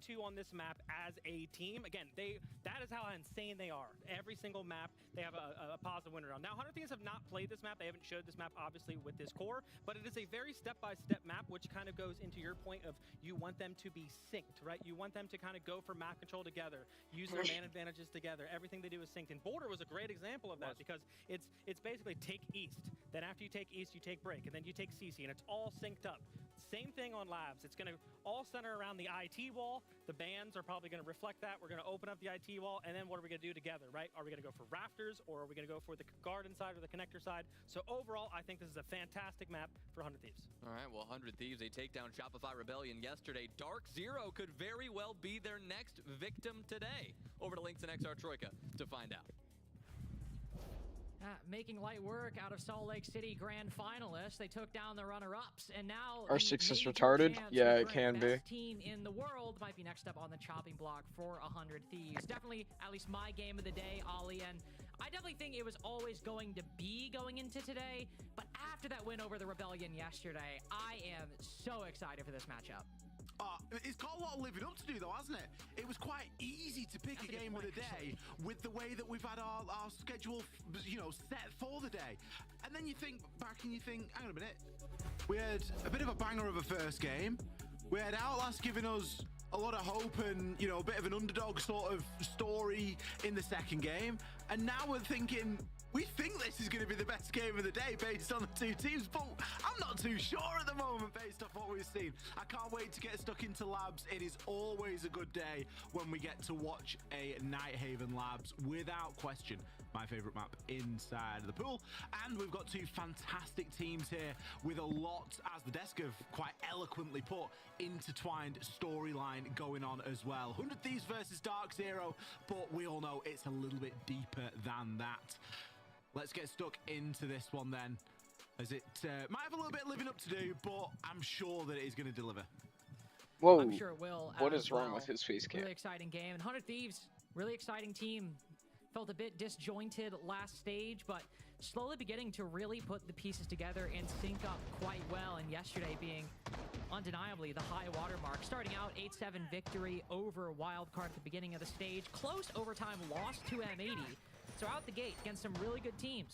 2 on this map as a team. Again, that is how insane they are. Every single map, they have a positive win around. Now, 100 Thieves have not played this map. They haven't showed this map, obviously, with this core, but it is a very step-by-step map, which kind of goes into your point of you want them to be synced, right? You want them to kind of go for map control together, use their man advantages together. Everything they do is synced. And Boulder was a great example of that because it's basically take East. Then after you take East, you take Break, and then you take CC, and it's all synced up. Same thing on Labs. It's going to all center around the IT wall. The bands are probably going to reflect that. We're going to open up the IT wall, and then what are we going to do together, right? Are we going to go for Rafters, or are we going to go for the garden side or the connector side? So overall, I think this is a fantastic map for 100 Thieves. All right, well, 100 Thieves, they take down Shopify Rebellion yesterday. Dark Zero could very well be their next victim today. Over to Lynx and XR Troika to find out. Making light work out of Salt Lake City grand finalists. They took down the runner-ups, and now R6 is retarded. Yeah, it can be. Team in the world might be next up on the chopping block for 100 Thieves. Definitely, at least my game of the day, Ollie, and I definitely think it was always going to be going into today. But after that win over the Rebellion yesterday, I am so excited for this matchup. It's got a lot of living up to do, though, hasn't it? It was quite easy to pick a game of the day with the way that we've had our schedule, set for the day. And then you think back and you think, hang on a minute, we had a bit of a banger of a first game. We had Outlast giving us a lot of hope and, a bit of an underdog sort of story in the second game. And now we're thinking, we think this is going to be the best game of the day based on the two teams, but I'm not too sure at the moment based off what we've seen. I can't wait to get stuck into Labs. It is always a good day when we get to watch a Nighthaven Labs, without question. My favorite map inside of the pool. And we've got two fantastic teams here with a lot, as the desk have quite eloquently put, intertwined storyline going on as well. 100 Thieves versus Dark Zero, but we all know it's a little bit deeper than that. Let's get stuck into this one then, as it might have a little bit of living up to do, but I'm sure that it is going to deliver. Whoa. I'm sure it will. What is wrong with his face cam? Really exciting game. And 100 Thieves, really exciting team. Felt a bit disjointed last stage, but slowly beginning to really put the pieces together and sync up quite well. And yesterday being undeniably the high watermark. Starting out 8-7 victory over Wildcard at the beginning of the stage. Close overtime loss to M80. So out the gate against some really good teams.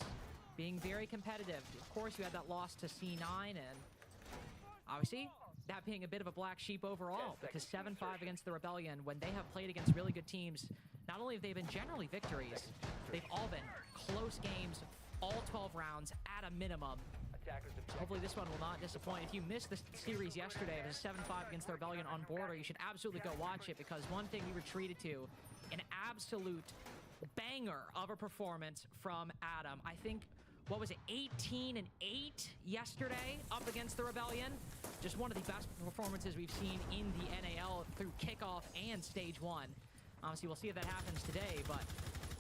Being very competitive. Of course, you had that loss to C9, and obviously that being a bit of a black sheep overall, because 7-5 against the Rebellion, when they have played against really good teams, not only have they been generally victories, they've all been close games, all 12 rounds at a minimum. Hopefully this one will not disappoint. If you missed the series yesterday, it was 7-5 against the Rebellion on Border, you should absolutely go watch it, because one thing we were treated to, an absolute banger of a performance from Adam. I think, what was it, 18-8 yesterday up against the Rebellion? Just one of the best performances we've seen in the NAL through kickoff and stage 1. Obviously, we'll see if that happens today, but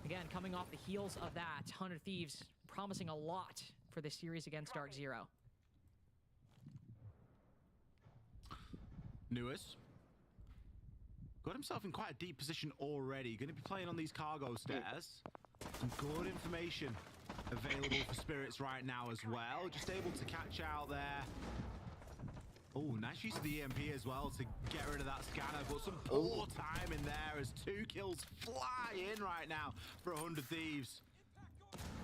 again, coming off the heels of that, 100 Thieves promising a lot for this series against Dark Zero. Newis got himself in quite a deep position already. Going to be playing on these cargo stairs. Some good information available for Spirits right now as well. Just able to catch out there. Oh, nice use of the EMP as well to get rid of that scanner, but some poor time in there as 2 kills fly in right now for 100 Thieves.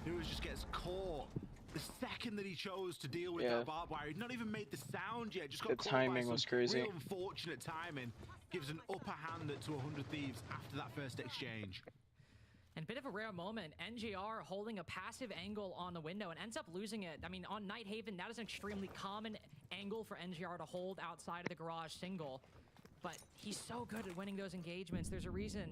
Newis just gets caught. The second that he chose to deal with that barbed wire, he'd not even made the sound yet. Just got the timing was crazy. Real unfortunate timing. Gives an upper hand to 100 Thieves after that first exchange. And a bit of a rare moment, NGR holding a passive angle on the window and ends up losing it. I mean, on Nighthaven, that is an extremely common angle for NGR to hold outside of the garage single. But he's so good at winning those engagements. There's a reason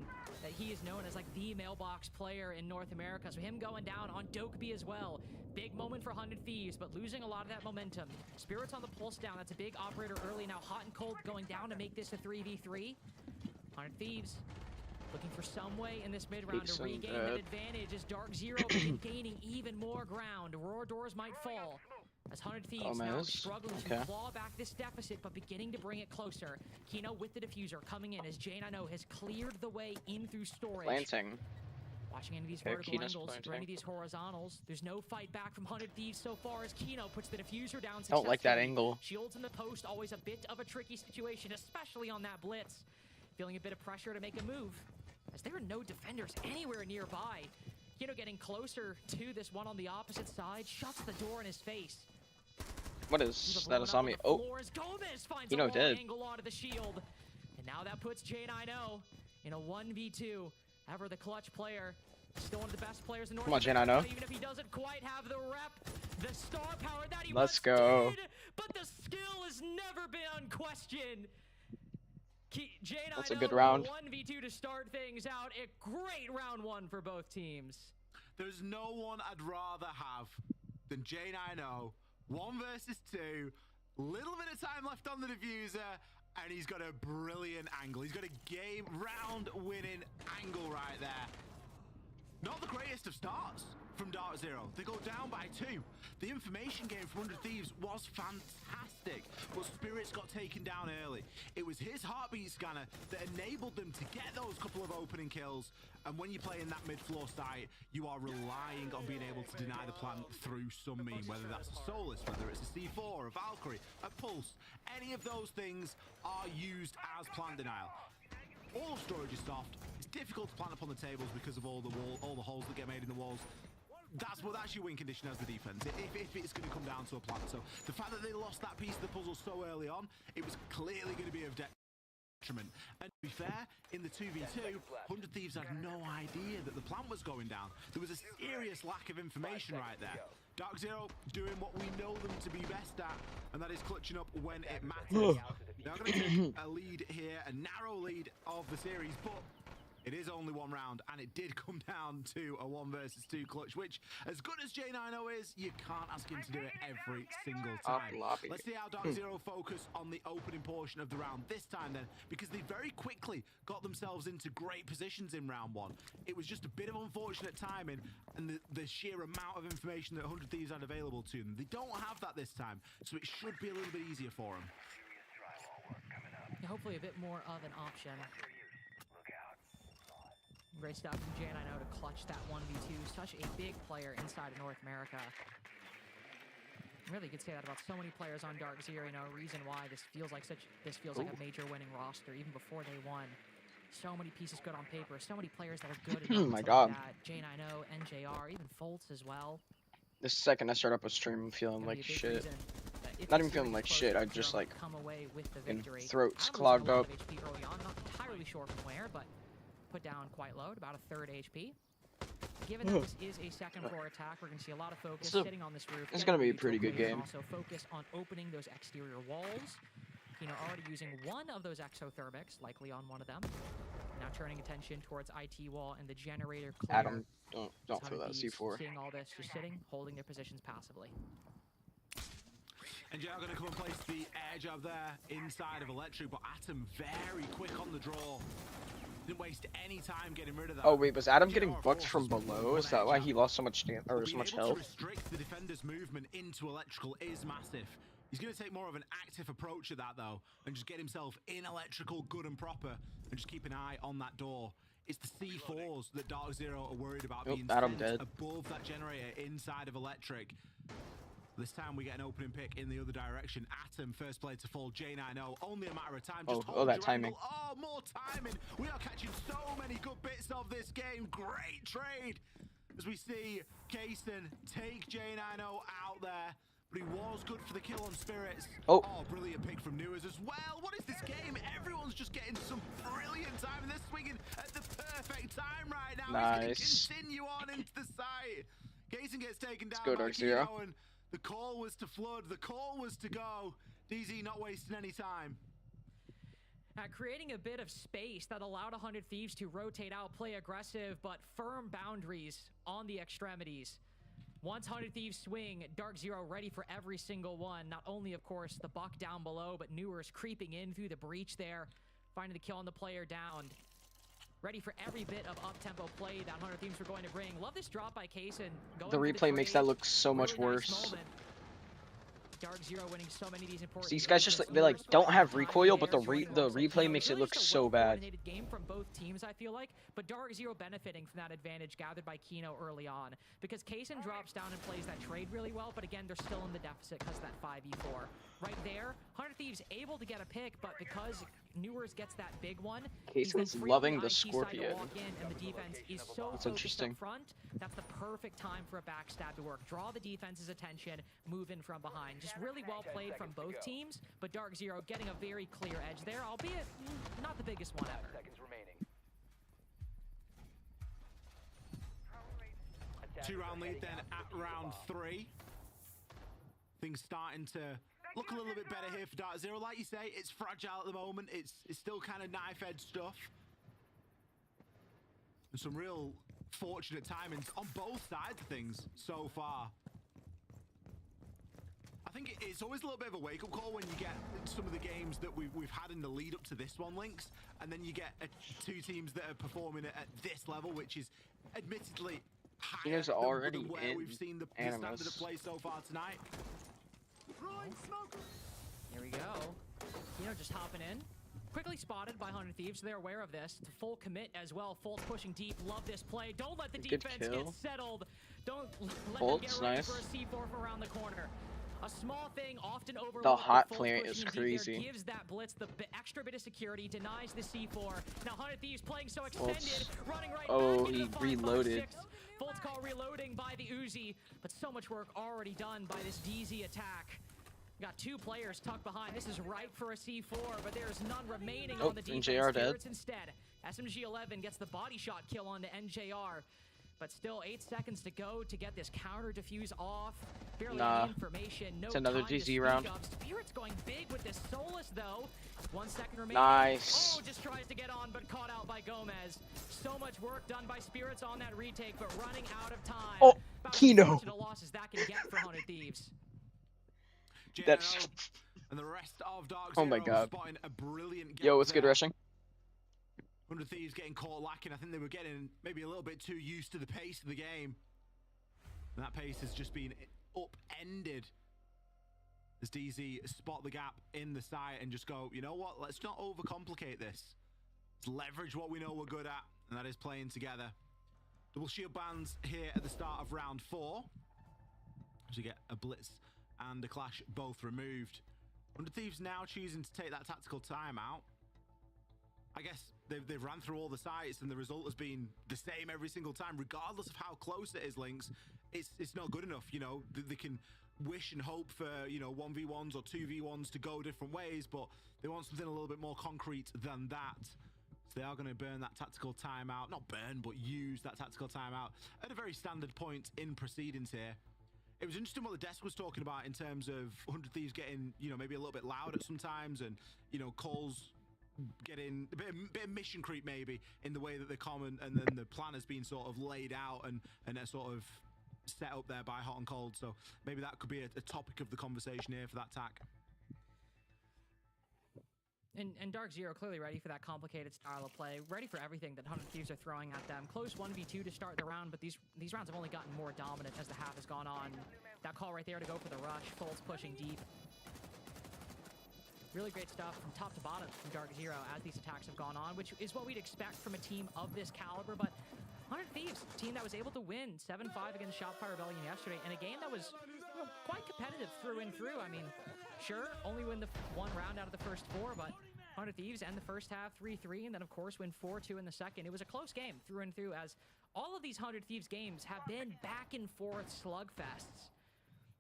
that he is known as like the mailbox player in North America. So him going down on Dokeby as well. Big moment for 100 Thieves, but losing a lot of that momentum. Spirits on the pulse down. That's a big operator early. Now Hot and Cold going down to make this a 3v3. 100 Thieves looking for some way in this mid-round to regain that advantage as Dark Zero gaining even more ground. Roar doors might fall. As 100 Thieves now struggling to claw back this deficit, but beginning to bring it closer. Kino with the diffuser coming in as J9O has cleared the way in through storage. Planting. Watching any of these vertical angles or any of these horizontals. There's no fight back from 100 Thieves so far as Kino puts the diffuser down successfully. Don't like that angle. Shields in the post, always a bit of a tricky situation, especially on that blitz. feeling a bit of pressure to make a move, as there are no defenders anywhere nearby. Kino getting closer to this one on the opposite side, shuts the door in his face. What is that? Is on me. Oh, Gomez finds Kino a long dead. angle onto the shield. And now that puts J9O in a 1v2. Ever the clutch player, still one of the best players in North Come on, America, J9O. even if he doesn't quite have the rep, the star power that he Let's once go. did, but the skill has never been unquestioned. J9O, That's a good round. 1v2 to start things out. A great round one for both teams. There's no one I'd rather have than J9O. 1 versus 2. Little bit of time left on the diffuser, and he's got a brilliant angle. He's got a game round-winning angle right there. Not the greatest of starts from Dark Zero. They go down by 2. The information game from 100 Thieves was fantastic, but Spirits got taken down early. It was his heartbeat scanner that enabled them to get those couple of opening kills. And when you play in that mid-floor site, you are relying on being able to deny the plant through some mean, whether that's a Solus, whether it's a C4, a Valkyrie, a Pulse. Any of those things are used as plant denial. All storage is soft. It's difficult to plant up on the tables because of all the holes that get made in the walls. That's your win condition as the defense, if it's going to come down to a plant. So the fact that they lost that piece of the puzzle so early on, it was clearly going to be of detriment. And to be fair, in the 2v2, 100 Thieves had no idea that the plant was going down. There was a serious lack of information right there. Dark Zero doing what we know them to be best at, and that is clutching up when it matters. They're going to take a lead here, a narrow lead of the series, but it is only 1 round, and it did come down to a 1 versus 2 clutch, which, as good as J9O is, you can't ask him to do it every single time. Let's see how Dark Zero focus on the opening portion of the round this time then, because they very quickly got themselves into great positions in round 1. It was just a bit of unfortunate timing, and the sheer amount of information that 100 Thieves had available to them. They don't have that this time, so it should be a little bit easier for them. Yeah, hopefully a bit more of an option. Great stuff from J9O to clutch that 1v2. Such a big player inside of North America. Really, you could say that about so many players on Dark Zero. You know, a reason why this feels like like a major winning roster, even before they won. So many pieces good on paper. So many players that are good. Oh my god. J9O, NJR, even Foltz as well. The second I start up a stream, I'm feeling like shit. Not even feeling like shit. I just like come away with the victory. Throats clogged up. HP early on, not entirely sure from where, but put down quite low, about a 3rd HP. Given that this is a 2nd floor attack, we're going to see a lot of focus sitting on this roof. It's going to be a pretty good game. Also focus on opening those exterior walls. You know, already using one of those exothermics, likely on one of them. Now turning attention towards IT wall and the generator clear. Adam, don't throw that C4. Seeing all this, just sitting, holding their positions passively. And Joe going to come and place the air jab there inside of Electric, but Atom very quick on the draw. Didn't waste any time getting rid of that. Oh wait, was Adam getting bucked from below? Is that why he lost so much damage or so much health? To restrict the defender's movement into electrical is massive. He's going to take more of an active approach at that though, and just get himself in electrical good and proper, and just keep an eye on that door. It's the C4s that Dark Zero are worried about being Adam dead. Above that generator inside of Electric. This time we get an opening pick in the other direction. Atom, first player to fall. J9O, only a matter of time. Just oh, that timing. Oh, more timing. We are catching so many good bits of this game. Great trade. As we see Kaysen take J9O out there. But he was good for the kill on Spirits. Oh, brilliant pick from Newers as well. What is this game? Everyone's just getting some brilliant time. And they're swinging at the perfect time right now. Nice. He's going to continue on into the site. Kaysen gets taken down. Let's go, Dark Zero. The call was to flood. The call was to go. DZ not wasting any time. Creating a bit of space that allowed 100 Thieves to rotate out, play aggressive, but firm boundaries on the extremities. Once 100 Thieves swing, Dark Zero ready for every single one. Not only, of course, the buck down below, but Newers creeping in through the breach there, finding the kill on the player downed. Ready for every bit of up-tempo play that 100 Thieves were going to bring. Love this drop by Kaysen. The replay makes that look so much worse. Dark Zero winning so many of these important. These guys just they like don't have recoil, but the replay makes it look so bad. Game from both teams, I feel like, but Dark Zero benefiting from that advantage gathered by Kino early on, because Kaysen drops down and plays that trade really well, but again, they're still in the deficit because of that 5v4. Right there, 100 Thieves able to get a pick, but because Newers gets that big one, Casey's he's loving the IT side to Scorpion. walk in, and the defense is so That's focused interesting. up front. That's the perfect time for a backstab to work. Draw the defense's attention, move in from behind. Just really well played from both teams, but Dark Zero getting a very clear edge there, albeit not the biggest one ever. Two-round lead then at round 3. Things starting to look a little bit better here for Dark Zero. Like you say, it's fragile at the moment. It's still kind of knife-edge stuff. And some real fortunate timings on both sides of things so far. I think it's always a little bit of a wake-up call when you get some of the games that we've had in the lead up to this one, Lynx, and then you get two teams that are performing at this level, which is admittedly higher Kino's already than where in we've seen the Animus. standard of play so far tonight. Here we go. Kino just hopping in. Quickly spotted by 100 Thieves. They're aware of this. The full commit as well. Fultz pushing deep. Love this play. Don't let the Good defense kill. get settled. Don't let Fultz, them get ready nice. for a C4 from around the corner. A small thing often overlooked. The hot Fultz plant pushing is in deep there crazy. gives that blitz the extra bit of security. Denies the C4. Now 100 Thieves playing so extended. Fultz. Running right Oh, back into he the 5-5-6. reloaded. Fultz call reloading by the Uzi. But so much work already done by this DZ attack. Got 2 players tucked behind. This is ripe for a C4, but there's none remaining on the defense. NJR dead. Spirits instead. SMG-11 gets the body shot kill onto NJR, but still 8 seconds to go to get this counter defuse off. Barely Nah. any information. No It's another time to DZ speak round. of. Spirits going big with this Solus though. 1 second remaining. Nice. Oh, just tries to get on, but caught out by Gomez. So much work done by Spirits on that retake, but running out of time. Oh, About as Kino. unfortunate a loss as that can get for 100 Thieves. That's- JNO and the rest of Dark Oh my Zero God. spotting a brilliant gap Yo, what's good there. rushing? 100 Thieves getting caught lacking. I think they were getting maybe a little bit too used to the pace of the game. And that pace has just been upended as DZ spot the gap in the site and just go, you know what, let's not overcomplicate this. Let's leverage what we know we're good at, and that is playing together. Double shield bans here at the start of round 4. As we get a blitz and a clash both removed. 100 Thieves now choosing to take that tactical timeout. I guess they've ran through all the sites and the result has been the same every single time, regardless of how close it is, Lynx. It's not good enough, you know. They can wish and hope for, you know, 1v1s or 2v1s to go different ways, but they want something a little bit more concrete than that. So they are going to burn that tactical timeout. Not burn, but use that tactical timeout at a very standard point in proceedings here. It was interesting what the desk was talking about in terms of 100 Thieves getting, you know, maybe a little bit loud at some times and, you know, calls getting a bit of mission creep maybe in the way that they comment, and then the plan has been sort of laid out and sort of set up there by Hot and Cold. So maybe that could be a topic of the conversation here for that tack. And Dark Zero clearly ready for that complicated style of play, ready for everything that 100 Thieves are throwing at them. Close 1v2 to start the round, but these rounds have only gotten more dominant as the half has gone on. That call right there to go for the rush, Fultz pushing deep. Really great stuff from top to bottom from Dark Zero as these attacks have gone on, which is what we'd expect from a team of this caliber, but 100 Thieves, a team that was able to win 7-5 against Shopify Rebellion yesterday, in a game that was, you know, quite competitive through and through. I mean, sure, only win the 1 round out of the first 4, but 100 Thieves end the first half 3-3, and then, of course, win 4-2 in the second. It was a close game through and through, as all of these 100 Thieves games have been back-and-forth slugfests.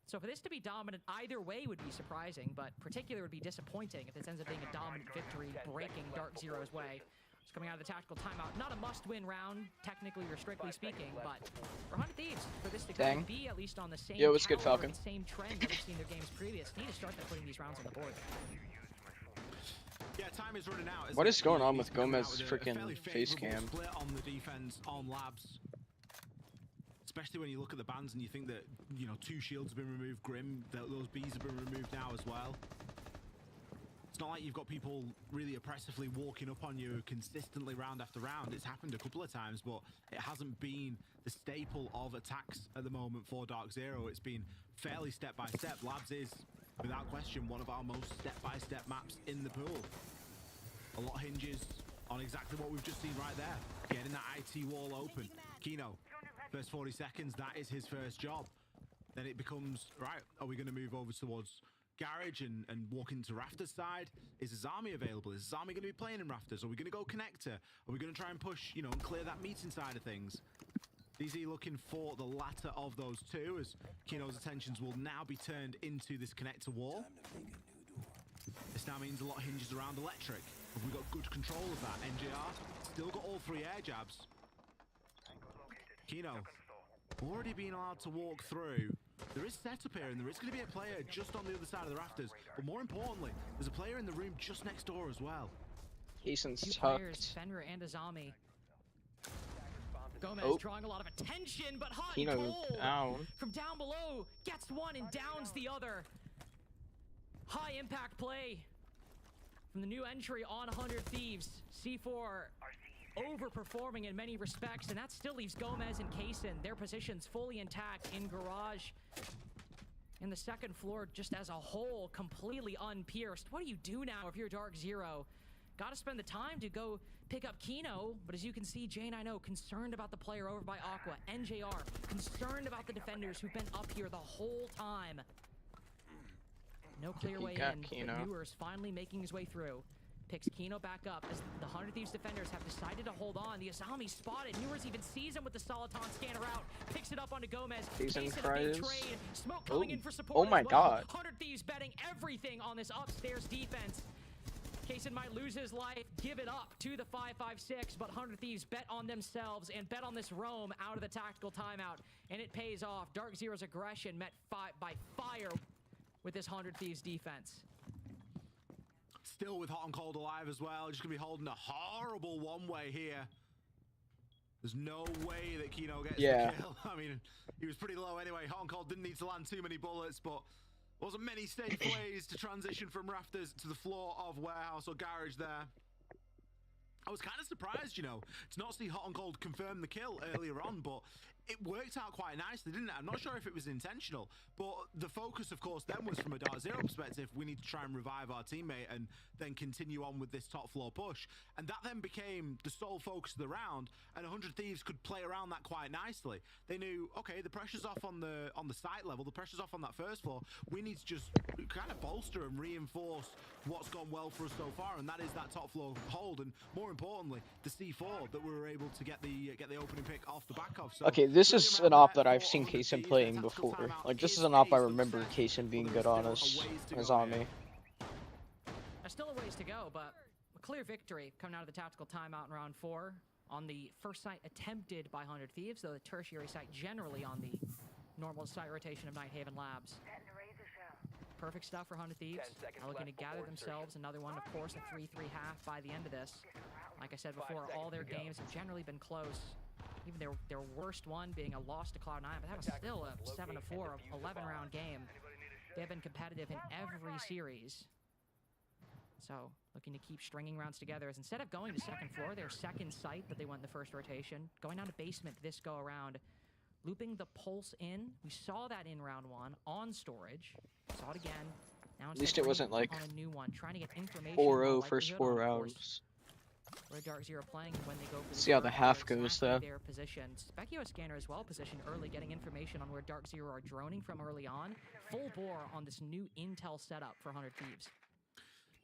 So for this to be dominant either way would be surprising, but particularly would be disappointing if this ends up being a dominant victory, breaking Dark Zero's way. Just coming out of the tactical timeout. Not a must-win round, technically or strictly speaking, but for 100 Thieves, for this to kind of be at least on the same Yo, what's good, caliber, Falcon? the same trend that we've seen their games previous, need to start by putting these rounds on the board. Yeah, time is running out. What is going on with He's coming out Gomez's with a freaking fairly face favourable cam? split on the defense on Labs. Especially when you look at the bans and you think that, you know, 2 shields have been removed, Grim, that those Bs have been removed now as well. It's not like you've got people really oppressively walking up on you consistently round after round. It's happened a couple of times, but it hasn't been the staple of attacks at the moment for Dark Zero. It's been fairly step-by-step. Labs is, without question, one of our most step-by-step maps in the pool. A lot hinges on exactly what we've just seen right there. Getting that IT wall open. Kino, first 40 seconds, that is his first job. Then it becomes, right, are we going to move over towards garage and walk into Rafters side. Is Azami available? Is Azami going to be playing in Rafters? Are we going to go connector? Are we going to try and push, you know, and clear that meeting side of things? DZ looking for the latter of those two, as Kino's attentions will now be turned into this connector wall. This now means a lot hinges around electric. Have we got good control of that? NJR still got all 3 air jabs. Kino already being allowed to walk through. There is setup here, and there is going to be a player just on the other side of the rafters. But more importantly, there's a player in the room just next door as well. Jason's Two tucked. players, Fenrir and Azami. Gomez Oh. drawing a lot of attention, but hot Kino and cold down. from down below gets one and downs the other. High impact play from the new entry on 100 Thieves. C4 overperforming in many respects, and that still leaves Gomez and Kaysen, their positions fully intact in garage. And the second floor just as a whole completely unpierced. What do you do now if you're Dark Zero? Gotta spend the time to go pick up Kino, but as you can see, J90 concerned about the player over by Aqua. NJR concerned about the defenders who've been up here the whole time. No clear way in, Kino. but Newer's finally making his way through. Picks Kino back up as the 100 Thieves defenders have decided to hold on. The Azami spotted. Newer's even sees him with the Soliton scanner out. Picks it up onto Gomez. Kaysen Kaysen a big tries. trade. Smoke coming in for support. Oh my as well. God. 100 Thieves betting everything on this upstairs defense. Kaysen might lose his life, give it up to the 5-5-6, but 100 Thieves bet on themselves and bet on this roam out of the tactical timeout, and it pays off. Dark Zero's aggression met by fire with this 100 Thieves defense. Still with hot and cold alive as well. Just going to be holding a horrible one-way here. There's no way that Kino gets the kill. I mean, he was pretty low anyway. Hot and cold didn't need to land too many bullets, but wasn't many safe ways to transition from rafters to the floor of warehouse or garage there. I was kind of surprised, you know, to not see Hot and Cold confirm the kill earlier on, but it worked out quite nicely, didn't it? I'm not sure if it was intentional, but the focus, of course, then was from a Dark Zero perspective. We need to try and revive our teammate and then continue on with this top floor push. And that then became the sole focus of the round, and 100 Thieves could play around that quite nicely. They knew, okay, the pressure's off on the site level, the pressure's off on that first floor. We need to just kind of bolster and reinforce what's gone well for us so far, and that is that top floor hold, and more importantly, the C4 that we were able to get the opening pick off the back of. So Okay, this is an op that I've seen Kaysen playing before. Like, this is an op I remember Kaysen being good on as Azami. There's still a ways to go, but a clear victory coming out of the tactical timeout in round 4 on the first site attempted by 100 Thieves, though the tertiary site generally on the normal site rotation of Nighthaven Labs. Perfect stuff for 100 Thieves. Are looking to gather themselves another one, of course, a 3-3 half by the end of this. Like I said before, all their games have generally been close. Even their worst one being a loss to Cloud9, but that was still a 7-4, 11-round game. They've been competitive in every series. So, looking to keep stringing rounds together, as instead of going to second floor, their second site that they went in the first rotation, going down to basement this go around, looping the pulse in. We saw that in round 1 on storage. Saw it again. Now At least it wasn't like on a new one, trying to get information 4-0 first 4 rounds. Where Dark Zero playing and when they go for the See how the third, half they're goes, exactly though. their position. Specchio scanner as well positioned early, getting information on where Dark Zero are droning from early on. Full bore on this new intel setup for 100 Thieves.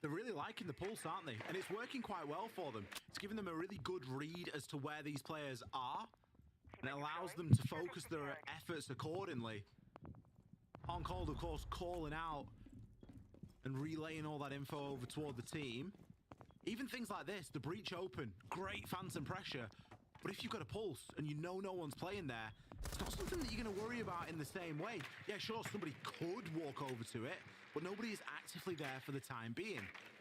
They're really liking the pulse, aren't they? And it's working quite well for them. It's giving them a really good read as to where these players are, and it allows them to focus their efforts accordingly. On Cold, of course, calling out and relaying all that info over toward the team. Even things like this, the breach open, great phantom pressure, but if you've got a pulse and you know no one's playing there, it's not something that you're going to worry about in the same way. Yeah, sure, somebody could walk over to it, but nobody is actively there for the time being.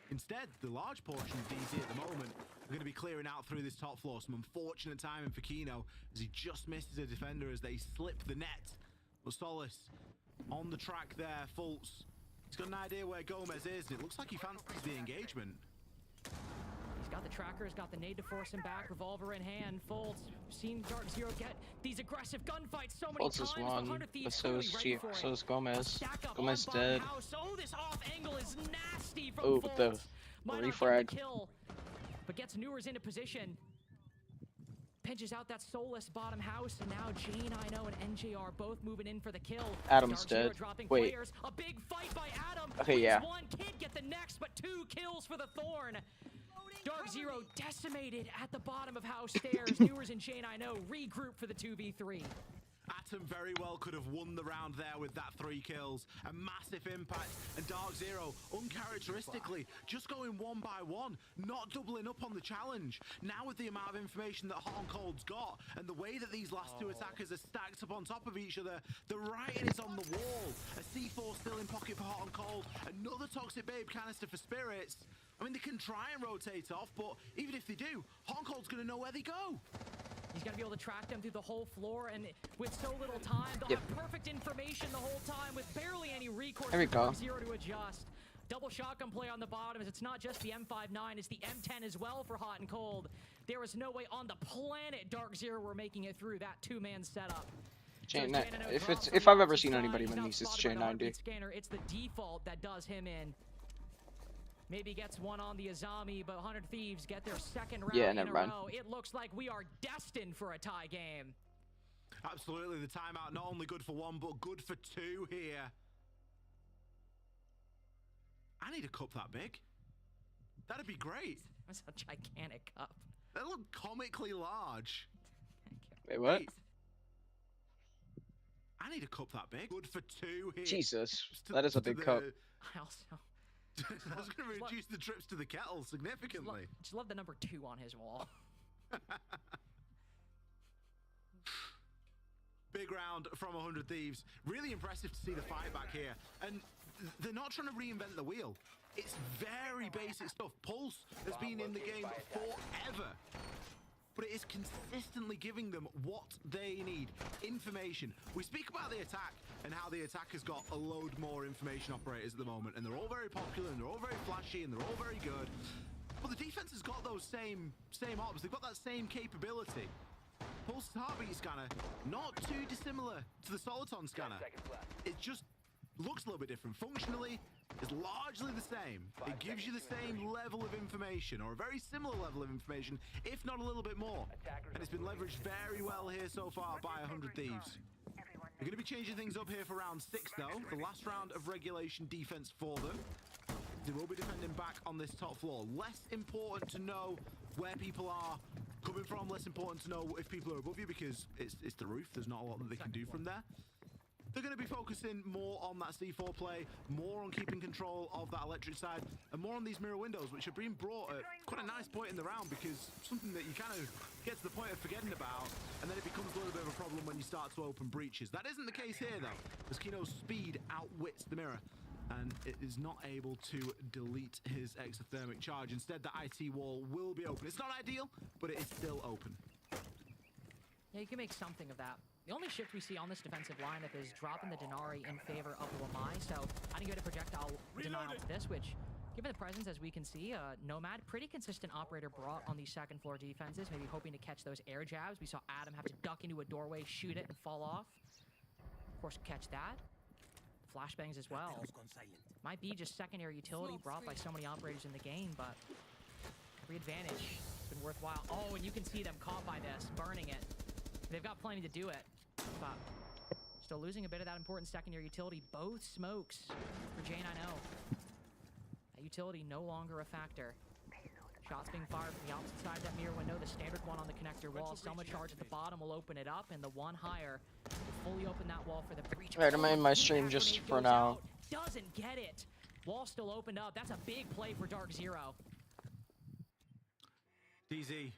Instead, the large portion of DZ at the moment are going to be clearing out through this top floor. Some unfortunate timing for Kino as he just misses a defender as they slip the net. But Solace on the track there, Fultz. He's got an idea where Gomez is, and it looks like he fancies the engagement. He's got the tracker, he's got the nade to force him back, revolver in hand. Fultz, seen Dark Zero get these aggressive gunfights so many Fultz times. is one, 100 but Thieves so is totally ready for it. So is Gomez. Stack up Gomez on dead. House. Oh, this off angle is nasty from Oh, Fultz. the Might not get refrag. the kill, but gets Newers into position. pinches out that soulless bottom house, and now Jane, I know, and NJR both moving in for the kill. Adam's Dark Zero dead. dropping Wait. players. A big fight by Adam. Okay, Wins yeah. one, can't get the next, but 2 kills for the Thorn. Dark Zero decimated at the bottom of house stairs. Newers and Jane, I know, regroup for the 2v3. Atom very well could have won the round there with that 3 kills. A massive impact, and Dark Zero, uncharacteristically, just going 1 by 1, not doubling up on the challenge. Now with the amount of information that Hot and Cold's got, and the way that these last 2 attackers are stacked up on top of each other, the writing is on the wall. A C4 still in pocket for Hot and Cold, another Toxic Babe canister for Spirits. I mean, they can try and rotate off, but even if they do, Hot and Cold's going to know where they go. He's going to be able to track them through the whole floor, and with so little time, they'll have perfect information the whole time with barely any recourse There we for go. Dark Zero to adjust. Double shotgun play on the bottom, as it's not just the M59, it's the M10 as well for Hot and Cold. There is no way on the planet Dark Zero were making it through that 2-man setup. J9, if I've ever seen anybody win these, it's J90. Scanner, it's the default that does him in. Maybe gets one on the Azami, but 100 Thieves get their second round in a row. It looks like we are destined for a tie game. Absolutely, the timeout not only good for 1, but good for 2 here. I need a cup that big. That'd be great. That's a gigantic cup. They look comically large. Wait, what? Wait. I need a cup that big. Good for 2 here. Jesus, that is a big cup. I also... That's going to reduce the trips to the kettle significantly. Just love the number 2 on his wall. Big round from 100 Thieves. Really impressive to see the fight back here. And they're not trying to reinvent the wheel. It's very basic stuff. Pulse has been in the game forever. But it is consistently giving them what they need. Information. We speak about the attack and how the attack has got a load more information operators at the moment. And they're all very popular and they're all very flashy and they're all very good. But the defense has got those same ops. They've got that same capability. Pulse heartbeat scanner, not too dissimilar to the Soliton scanner. It just looks a little bit different. Functionally, it's largely the same. It gives you the same level of information, or a very similar level of information, if not a little bit more. And it's been leveraged very well here so far by 100 Thieves. They're going to be changing things up here for round 6, though. The last round of regulation defense for them. They will be defending back on this top floor. Less important to know where people are coming from. Less important to know if people are above you, because it's the roof. There's not a lot that they can do from there. They're going to be focusing more on that C4 play, more on keeping control of that electric side, and more on these mirror windows, which are being brought at quite a nice point in the round, because something that you kind of get to the point of forgetting about, and then it becomes a little bit of a problem when you start to open breaches. That isn't the case here, though, as Kino's speed outwits the mirror, and it is not able to delete his exothermic charge. Instead, the IT wall will be open. It's not ideal, but it is still open. Yeah, you can make something of that. The only shift we see on this defensive lineup is dropping the Denari in favor of the Wamai, so I didn't get a projectile denial for this, which, given the presence, as we can see, Nomad, pretty consistent operator brought on these second floor defenses, maybe hoping to catch those air jabs. We saw Adam have to duck into a doorway, shoot it, and fall off. Of course, catch that. Flashbangs as well. Might be just secondary utility brought by so many operators in the game, but every advantage has been worthwhile. Oh, and you can see them caught by this, burning it. They've got plenty to do it, but still losing a bit of that important secondary utility. Both smokes for Jane, I know. That utility no longer a factor. Shots being fired from the opposite side of that mirror window. The standard one on the connector wall. Selma charge at the bottom will open it up, and the one higher will fully open that wall for the breach. Alright, I'm in my stream just for now. Doesn't get it. Wall still opened up. That's a big play for Dark Zero. DZ